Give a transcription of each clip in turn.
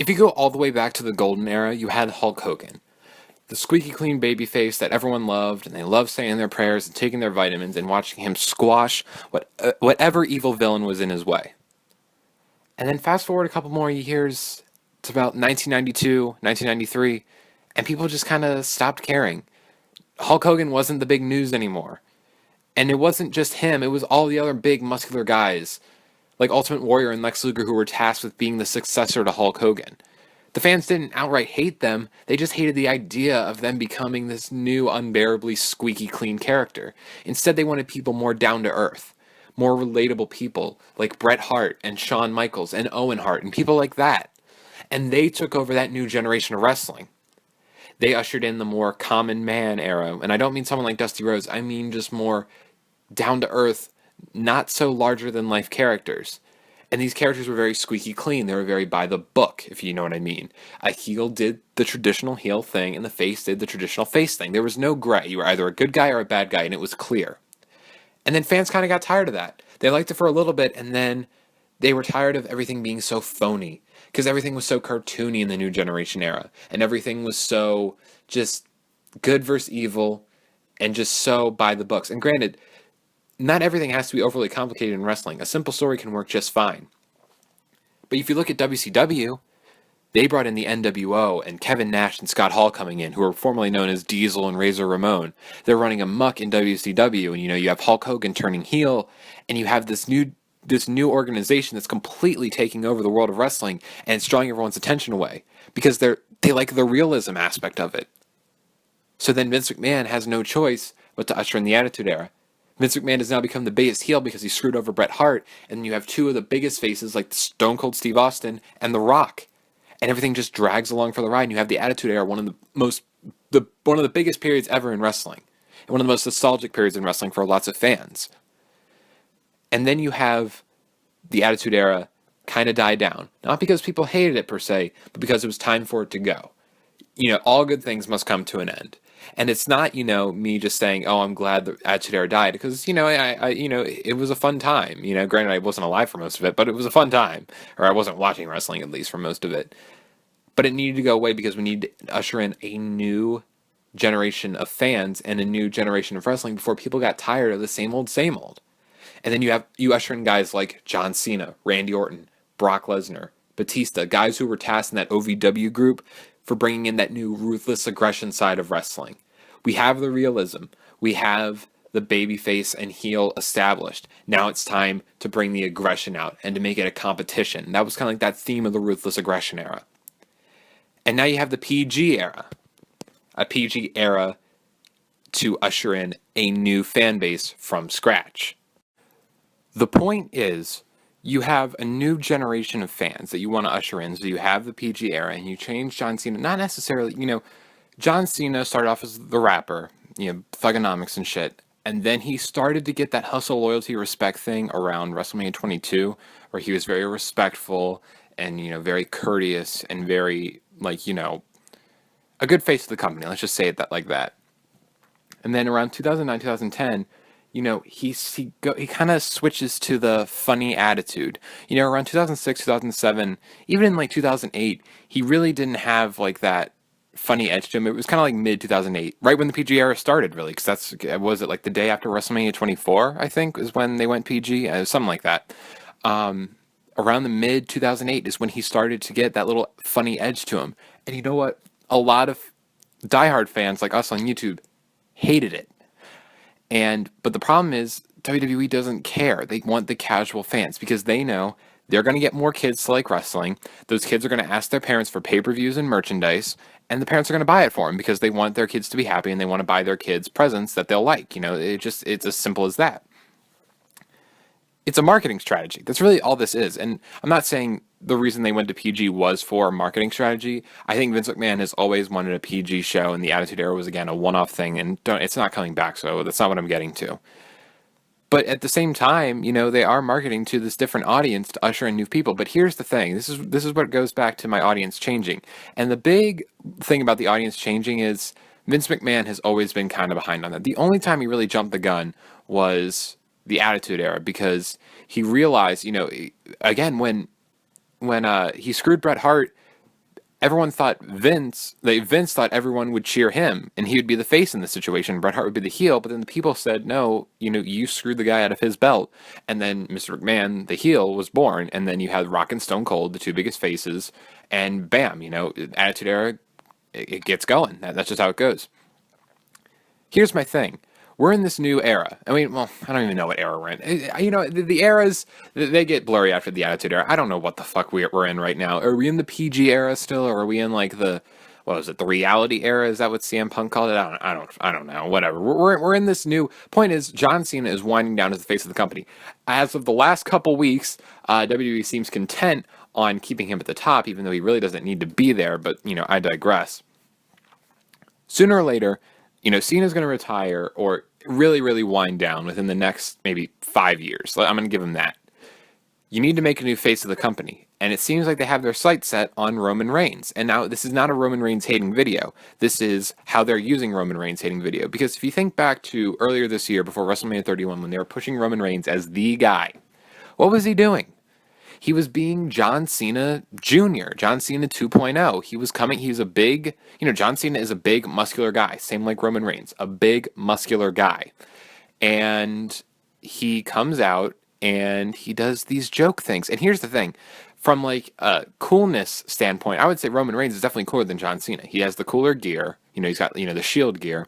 If you go all the way back to the golden era, you had Hulk Hogan, the squeaky clean babyface that everyone loved, and they loved saying their prayers and taking their vitamins and watching him squash whatever evil villain was in his way. And then fast forward a couple more years, it's about 1992, 1993, and people just kind of stopped caring. Hulk Hogan wasn't the big news anymore. And it wasn't just him, it was all the other big muscular guys, like Ultimate Warrior and Lex Luger, who were tasked with being the successor to Hulk Hogan. The fans didn't outright hate them, they just hated the idea of them becoming this new, unbearably squeaky clean character. Instead, they wanted people more down to earth, more relatable people like Bret Hart and Shawn Michaels and Owen Hart and people like that. And they took over that new generation of wrestling. They ushered in the more common man era, and I don't mean someone like Dusty Rhodes, I mean just more down to earth, not so larger than life characters. And these characters were very squeaky clean. They were very by the book, if you know what I mean. A heel did the traditional heel thing, and the face did the traditional face thing. There was no gray. You were either a good guy or a bad guy, and it was clear. And then fans kind of got tired of that. They liked it for a little bit, and then they were tired of everything being so phony. Because everything was so cartoony in the new generation era. And everything was so just good versus evil, and just so by the books. And granted, not everything has to be overly complicated in wrestling. A simple story can work just fine. But if you look at WCW, they brought in the NWO and Kevin Nash and Scott Hall coming in, who were formerly known as Diesel and Razor Ramon. They're running amok in WCW, and you have Hulk Hogan turning heel, and you have this new organization that's completely taking over the world of wrestling, and it's drawing everyone's attention away because they like the realism aspect of it. So then Vince McMahon has no choice but to usher in the Attitude Era. Vince McMahon has now become the biggest heel because he screwed over Bret Hart, and you have two of the biggest faces like Stone Cold Steve Austin and The Rock, and everything just drags along for the ride. And you have the Attitude Era, one of the biggest periods ever in wrestling, and one of the most nostalgic periods in wrestling for lots of fans. And then you have the Attitude Era kind of die down, not because people hated it per se, but because it was time for it to go. All good things must come to an end. And it's not, me just saying, oh, I'm glad the Attitude Era died, because, it was a fun time. Granted, I wasn't alive for most of it, but it was a fun time. Or I wasn't watching wrestling, at least, for most of it. But it needed to go away because we need to usher in a new generation of fans and a new generation of wrestling before people got tired of the same old, same old. And then you usher in guys like John Cena, Randy Orton, Brock Lesnar, Batista, guys who were tasked in that OVW group for bringing in that new ruthless aggression side of wrestling. We have the realism. We have the babyface and heel established. Now it's time to bring the aggression out and to make it a competition. That was kind of like that theme of the ruthless aggression era. And now you have the PG era. A PG era to usher in a new fan base from scratch. The point is, you have a new generation of fans that you want to usher in. So you have the PG era, and you change John Cena. Not necessarily, John Cena started off as the rapper, thugonomics and shit. And then he started to get that hustle, loyalty, respect thing around WrestleMania 22, where he was very respectful and, very courteous and very, a good face of the company. Let's just say it like that. And then around 2009, 2010, he kind of switches to the funny attitude. Around 2006, 2007, even in 2008, he really didn't have that funny edge to him. It was kind of like mid 2008, right when the PG era started, really, because was it the day after WrestleMania 24, I think, is when they went PG, something like that. Around the mid 2008 is when he started to get that little funny edge to him. And you know what? A lot of diehard fans like us on YouTube hated it. But the problem is WWE doesn't care. They want the casual fans because they know they're going to get more kids to like wrestling. Those kids are going to ask their parents for pay-per-views and merchandise, and the parents are going to buy it for them because they want their kids to be happy and they want to buy their kids presents that they'll like. It's as simple as that. It's a marketing strategy. That's really all this is. And I'm not saying the reason they went to PG was for a marketing strategy. I think Vince McMahon has always wanted a PG show, and the Attitude Era was, again, a one-off thing, and it's not coming back, so that's not what I'm getting to. But at the same time, they are marketing to this different audience to usher in new people. But here's the thing. This is what goes back to my audience changing. And the big thing about the audience changing is Vince McMahon has always been kind of behind on that. The only time he really jumped the gun was the Attitude Era, because he realized, again, when he screwed Bret Hart, Vince thought everyone would cheer him and he would be the face in the situation. Bret Hart would be the heel, but then the people said, no, you screwed the guy out of his belt. And then Mr. McMahon, the heel, was born. And then you had Rock and Stone Cold, the two biggest faces, and bam, Attitude Era, it gets going. That's just how it goes. Here's my thing. We're in this new era. I mean, well, I don't even know what era we're in. The eras, they get blurry after the Attitude Era. I don't know what the fuck we're in right now. Are we in the PG era still, or are we in like the reality era? Is that what CM Punk called it? I don't know. Whatever. We're in this new. Point is, John Cena is winding down as the face of the company. As of the last couple weeks, WWE seems content on keeping him at the top, even though he really doesn't need to be there. But I digress. Sooner or later, Cena's going to retire or really, really wind down within the next maybe 5 years. I'm going to give him that. You need to make a new face of the company. And it seems like they have their sights set on Roman Reigns. And now this is not a Roman Reigns hating video. This is how they're using Roman Reigns hating video. Because if you think back to earlier this year before WrestleMania 31 when they were pushing Roman Reigns as the guy, what was he doing? He was being John Cena Jr., John Cena 2.0. He was a big, John Cena is a big muscular guy, same like Roman Reigns, a big muscular guy. And he comes out and he does these joke things. And here's the thing, from like a coolness standpoint, I would say Roman Reigns is definitely cooler than John Cena. He has the cooler gear, he's got, the Shield gear.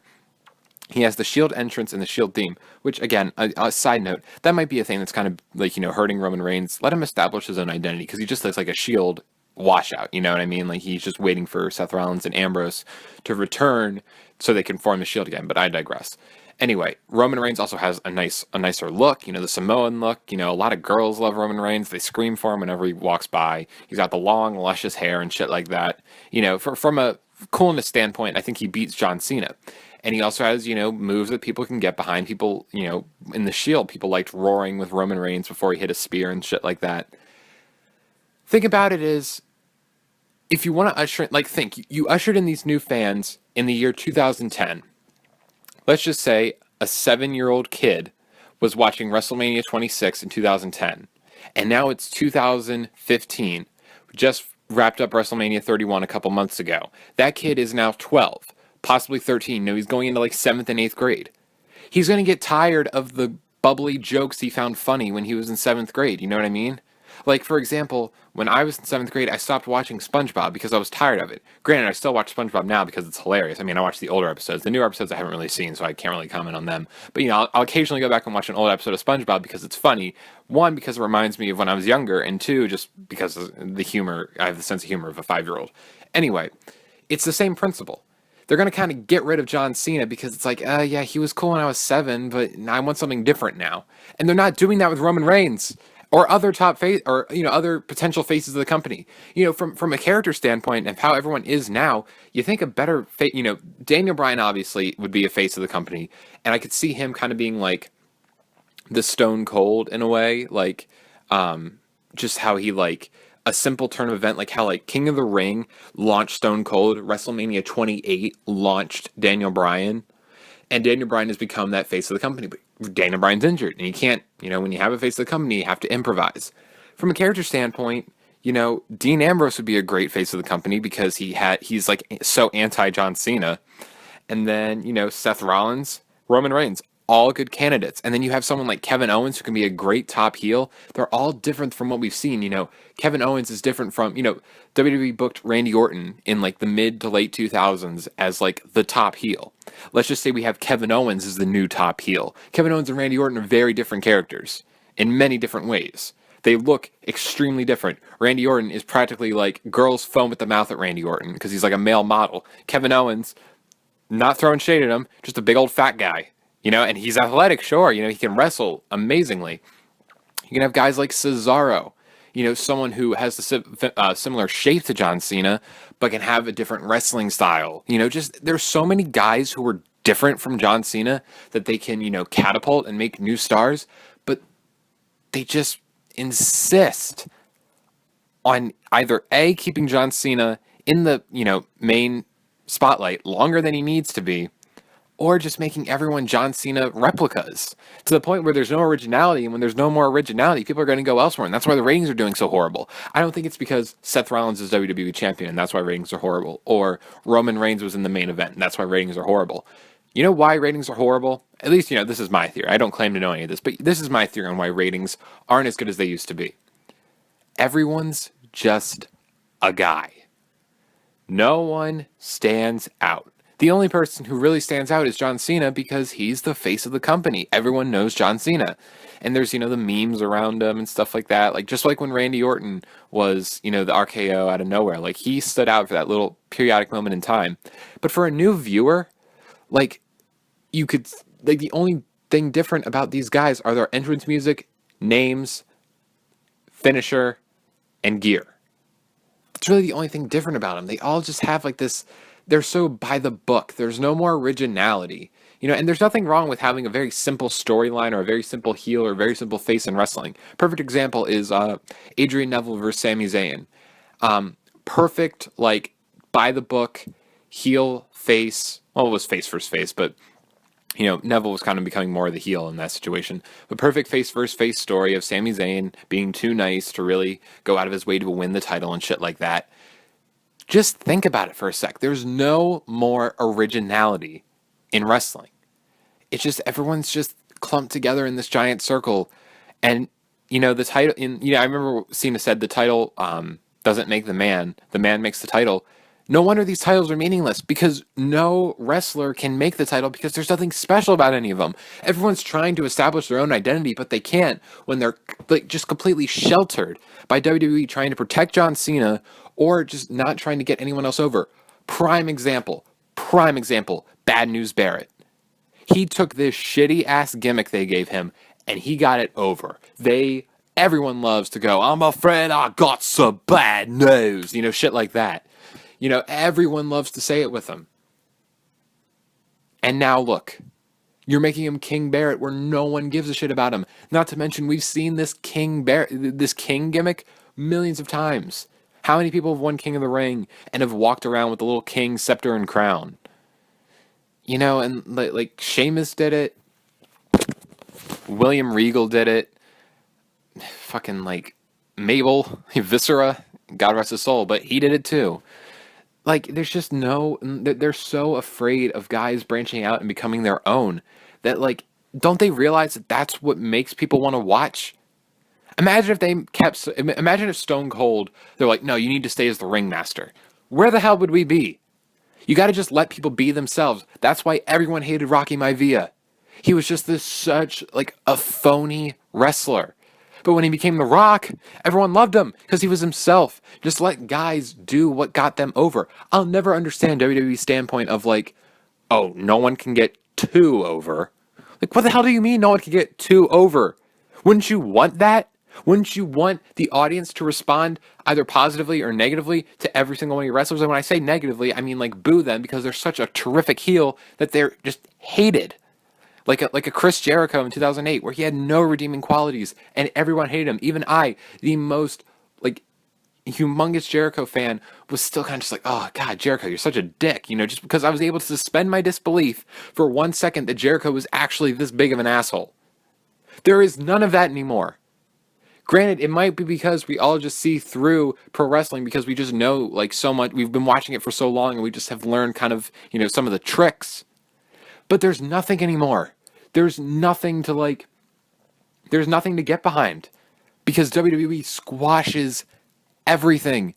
He has the Shield entrance and the Shield theme, which, again, a side note, that might be a thing that's kind of, like, hurting Roman Reigns. Let him establish his own identity, because he just looks like a Shield washout, you know what I mean? Like, he's just waiting for Seth Rollins and Ambrose to return so they can form the Shield again, but I digress. Anyway, Roman Reigns also has a nicer look, the Samoan look. A lot of girls love Roman Reigns. They scream for him whenever he walks by. He's got the long, luscious hair and shit like that. From a coolness standpoint, I think he beats John Cena. And he also has, moves that people can get behind. People, in the Shield, people liked roaring with Roman Reigns before he hit a spear and shit like that. Thing about it is, if you want to usher in, you ushered in these new fans in the year 2010. Let's just say a 7-year-old kid was watching WrestleMania 26 in 2010. And now it's 2015. We just wrapped up WrestleMania 31 a couple months ago. That kid is now 12. Possibly 13. No, he's going into like 7th and 8th grade. He's going to get tired of the bubbly jokes he found funny when he was in 7th grade. You know what I mean? Like, for example, when I was in 7th grade, I stopped watching SpongeBob because I was tired of it. Granted, I still watch SpongeBob now because it's hilarious. I mean, I watch the older episodes. The newer episodes I haven't really seen, so I can't really comment on them. But, I'll occasionally go back and watch an old episode of SpongeBob because it's funny. One, because it reminds me of when I was younger, and two, just because of the humor. I have the sense of humor of a 5-year-old. Anyway, it's the same principle. They're going to kind of get rid of John Cena because it's like, yeah, he was cool when I was 7, but I want something different now. And they're not doing that with Roman Reigns or other top face or, other potential faces of the company. From a character standpoint of how everyone is now, you think a better face, Daniel Bryan obviously would be a face of the company. And I could see him kind of being like the Stone Cold in a way, like, just how he like, a simple turn of event, like how like King of the Ring launched Stone Cold, WrestleMania 28 launched Daniel Bryan, and Daniel Bryan has become that face of the company. But Daniel Bryan's injured, and you can't, when you have a face of the company, you have to improvise. From a character standpoint, Dean Ambrose would be a great face of the company because he's like so anti John Cena, and then Seth Rollins, Roman Reigns. All good candidates. And then you have someone like Kevin Owens who can be a great top heel. They're all different from what we've seen. Kevin Owens is different from, WWE booked Randy Orton in like the mid to late 2000s as like the top heel. Let's just say we have Kevin Owens as the new top heel. Kevin Owens and Randy Orton are very different characters in many different ways. They look extremely different. Randy Orton is practically like girls foam at the mouth at Randy Orton because he's like a male model. Kevin Owens, not throwing shade at him, just a big old fat guy. And he's athletic, sure. He can wrestle amazingly. You can have guys like Cesaro, someone who has the similar shape to John Cena, but can have a different wrestling style. There's so many guys who are different from John Cena that they can, catapult and make new stars, but they just insist on either A, keeping John Cena in the, main spotlight longer than he needs to be, or just making everyone John Cena replicas to the point where there's no originality. And when there's no more originality, people are going to go elsewhere. And that's why the ratings are doing so horrible. I don't think it's because Seth Rollins is WWE champion and that's why ratings are horrible, or Roman Reigns was in the main event and that's why ratings are horrible. You know why ratings are horrible? At least, this is my theory. I don't claim to know any of this, but this is my theory on why ratings aren't as good as they used to be. Everyone's just a guy. No one stands out. The only person who really stands out is John Cena because he's the face of the company. Everyone knows John Cena. And there's, the memes around him and stuff like that. Like, just like when Randy Orton was, the RKO out of nowhere. Like, he stood out for that little periodic moment in time. But for a new viewer, like, the only thing different about these guys are their entrance music, names, finisher, and gear. It's really the only thing different about them. They all just have like this, they're so by the book. There's no more originality. And there's nothing wrong with having a very simple storyline or a very simple heel or a very simple face in wrestling. Perfect example is Adrian Neville versus Sami Zayn. Perfect, like, by the book, heel, face. Well, it was face versus face, but Neville was kind of becoming more of the heel in that situation. The perfect face versus face story of Sami Zayn being too nice to really go out of his way to win the title and shit like that. Just think about it for a sec. There's no more originality in wrestling. It's just everyone's just clumped together in this giant circle. And, the title, I remember Cena said the title doesn't make the man makes the title. No wonder these titles are meaningless, because no wrestler can make the title because there's nothing special about any of them. Everyone's trying to establish their own identity, but they can't when they're like just completely sheltered by WWE trying to protect John Cena or just not trying to get anyone else over. Prime example, Bad News Barrett. He took this shitty ass gimmick they gave him and he got it over. Everyone loves to go, I'm afraid I got some bad news, shit like that. Everyone loves to say it with him. And now look, you're making him King Barrett where no one gives a shit about him. Not to mention we've seen this King gimmick millions of times. How many people have won King of the Ring and have walked around with the little king scepter and crown? And like Sheamus did it. William Regal did it. Fucking like Mabel, Viscera, God rest his soul, but he did it too. Like, there's just they're so afraid of guys branching out and becoming their own that, like, don't they realize that that's what makes people want to watch? Imagine if Stone Cold, they're like, no, you need to stay as the ringmaster. Where the hell would we be? You got to just let people be themselves. That's why everyone hated Rocky Maivia. He was just such a phony wrestler. But when he became The Rock, everyone loved him because he was himself. Just let guys do what got them over. I'll never understand WWE's standpoint of oh, no one can get too over. Like, what the hell do you mean no one can get too over? Wouldn't you want that? Wouldn't you want the audience to respond either positively or negatively to every single one of your wrestlers? And when I say negatively, I mean boo them because they're such a terrific heel that they're just hated. Like a Chris Jericho in 2008, where he had no redeeming qualities, and everyone hated him. Even I, the most humongous Jericho fan, was still kind of just oh God, Jericho, you're such a dick, just because I was able to suspend my disbelief for 1 second that Jericho was actually this big of an asshole. There is none of that anymore. Granted, it might be because we all just see through pro wrestling because we just know so much. We've been watching it for so long, and we just have learned kind of some of the tricks. But there's nothing anymore. There's nothing to there's nothing to get behind because WWE squashes everything.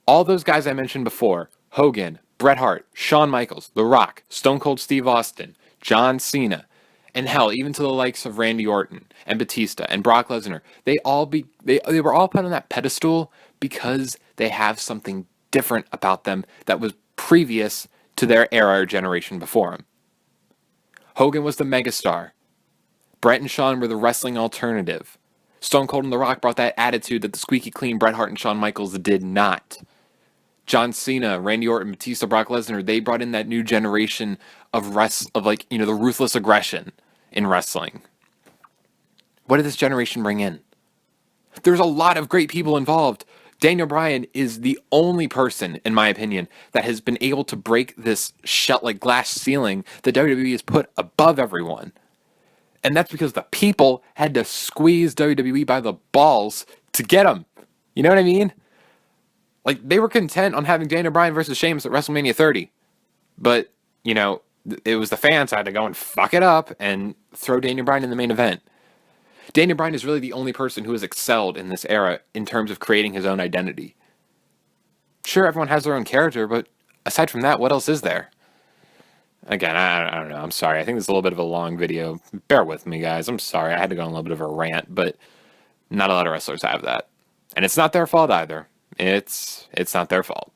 All those guys I mentioned before, Hogan, Bret Hart, Shawn Michaels, The Rock, Stone Cold Steve Austin, John Cena, and hell, even to the likes of Randy Orton and Batista and Brock Lesnar, they were all put on that pedestal because they have something different about them that was previous to their era or generation before them. Hogan was the megastar. Bret and Shawn were the wrestling alternative. Stone Cold and The Rock brought that attitude that the squeaky clean Bret Hart and Shawn Michaels did not. John Cena, Randy Orton, Batista, Brock Lesnar, they brought in that new generation of the ruthless aggression in wrestling. What did this generation bring in? There's a lot of great people involved. Daniel Bryan is the only person, in my opinion, that has been able to break this shut like glass ceiling that WWE has put above everyone. And that's because the people had to squeeze WWE by the balls to get him. You know what I mean? Like, they were content on having Daniel Bryan versus Sheamus at WrestleMania 30. But, you know, it was the fans that had to go and fuck it up and throw Daniel Bryan in the main event. Daniel Bryan is really the only person who has excelled in this era in terms of creating his own identity. Sure, everyone has their own character, but aside from that, what else is there? Again, I don't know. I'm sorry. I think this is a little bit of a long video. Bear with me, guys. I'm sorry. I had to go on a little bit of a rant, but not a lot of wrestlers have that. And it's not their fault either. It's not their fault.